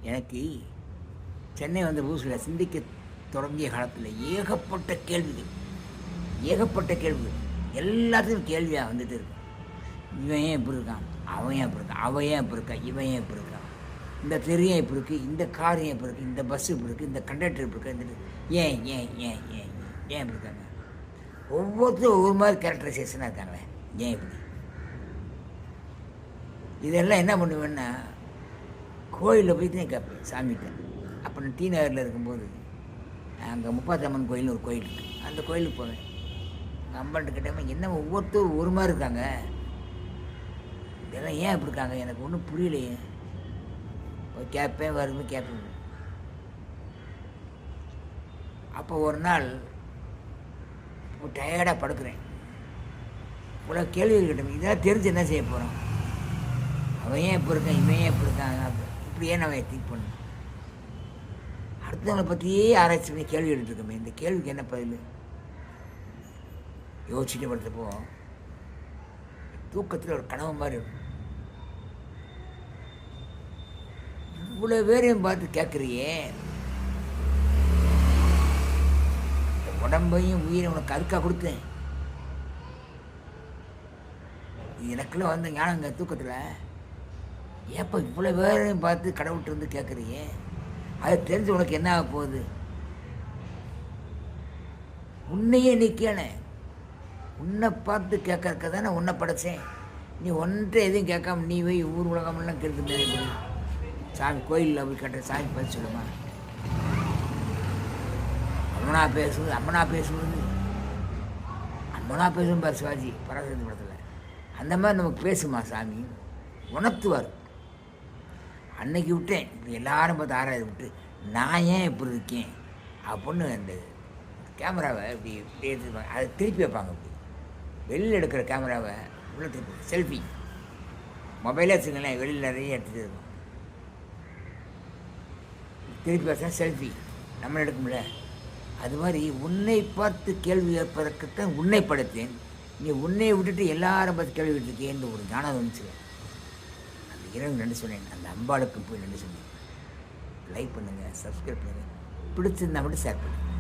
எனக்கு சென்னை வந்த புதுசில் சிந்திக்க தொடங்கிய காலத்தில் ஏகப்பட்ட கேள்விகள் எல்லாத்துக்கும் கேள்வியாக வந்துட்டு இருக்கும். இவன் ஏன் இப்படி இருக்கான், அவன் ஏன் இப்படி இருக்கான், அவன் ஏன் இப்படி இருக்கா, இவன் ஏன் இப்படி இருக்கான், இந்த தெரு ஏன் இப்படி இருக்குது, இந்த கார் ஏன் இப்படி இருக்குது, இந்த பஸ்ஸு இப்படி இருக்குது, இந்த கண்டக்டர் இப்படி இருக்கா, இந்த ஏன் ஏன் ஏன் ஏன் ஏன் இப்படி இருக்காங்க. ஒவ்வொருத்தரும் ஒவ்வொரு மாதிரி கேரக்டரைசேஷனாக இருக்காங்களே, ஏன் இப்படி. இதெல்லாம் என்ன பண்ணுவேன்னா கோயிலில் போய் தான் கேட்பேன் சாமிகிட்ட. அப்போ நான் டி நகரில் இருக்கும்போது அங்கே முப்பாத்தம்மன் கோயில்னு ஒரு கோயில் இருக்குது, அந்த கோயிலுக்கு போவேன். எங்கள் அம்பாள்கிட்ட கேட்டேன், என்ன ஒவ்வொருத்தரும் ஒரு மாதிரி இருக்காங்க, இதெல்லாம் ஏன் இப்படி இருக்காங்க, எனக்கு ஒன்றும் புரியலையே. போய் கேட்பேன், வருவேன் கேட்பேன். அப்போ ஒரு நாள் டயர்டாக படுக்கிறேன். இவ்வளோ கேள்விகள் கேட்டேன், இதெல்லாம் தெரிஞ்சு என்ன செய்ய போகிறோம், அவன் ஏன் இப்போ இருக்கான், இவன் ஏன் இப்படி இருக்காங்க, இப்படியே நம்ம திங்க் பண்ணணும். அடுத்தவங்களை பற்றியே ஆராய்ச்சி பண்ணி கேள்வி எடுத்துருக்கோமே, இந்த கேள்விக்கு என்ன பதில் யோசிச்சுட்டு படுத்தப்போ தூக்கத்தில் ஒரு கனவு மாதிரி இருக்கும். இவ்வளோ பேரையும் பார்த்து கேட்குறியே, உடம்பையும் உயிரை உனக்கு அதுக்காக கொடுத்தேன், எனக்குள்ள வந்த ஞானங்க தூக்கத்தில் ஏப்போ இவ்வளோ பேரையும் பார்த்து கடவுள்கிட்ட இருந்து கேட்குறியே, அதை தெரிஞ்சு உனக்கு என்ன ஆக போகுது. உன்னையே நீ கேள, உன்னை பார்த்து கேட்கறக்க தானே உன்னை படைச்சேன். நீ ஒன்றை எதுவும் கேட்காம நீ போய் ஊர் உலகமெல்லாம் கேட்குறது சாமி கோயிலில் போய் கேட்ட சாமி பார்த்து சொல்லுமா, அம்மனா பேசுவது பாரு சிவாஜி பராசக்தி படத்தில், அந்த மாதிரி நமக்கு பேசுமா சாமி, உணர்த்துவார். அன்னைக்கு விட்டேன், இப்படி எல்லாரும் பார்த்து ஆராய்ச்சி விட்டு நான் ஏன் இப்படி இருக்கேன் அப்படின்னு அந்த கேமராவை இப்படி இப்படி எடுத்துப்பாங்க, அதை திருப்பி வைப்பாங்க. இப்படி வெளியில் எடுக்கிற கேமராவை உள்ள திருப்பி செல்ஃபி மொபைலே வச்சுங்களேன், வெளியில் நிறைய எடுத்துகிட்டு இருக்கும், திருப்பி வச்சா செல்ஃபி நம்ம எடுக்கும்ல. அது மாதிரி உன்னை பார்த்து கேள்வி கேட்பதற்குத்தான் உன்னை படைத்தேன், நீ உன்னை விட்டுட்டு எல்லாரும் பார்த்து கேள்வி விட்டுருக்கேன்னு ஒரு ஞானம் வந்துச்சு. அந்த இரவு நன்றி சொன்னேன், அந்த அம்பாளுக்கு போய் நன்றி சொன்னேன். லைக் பண்ணுங்கள், சப்ஸ்கிரைப் பண்ணுங்கள், பிடிச்சிருந்தா மட்டும் ஷேர் பண்ணுங்கள்.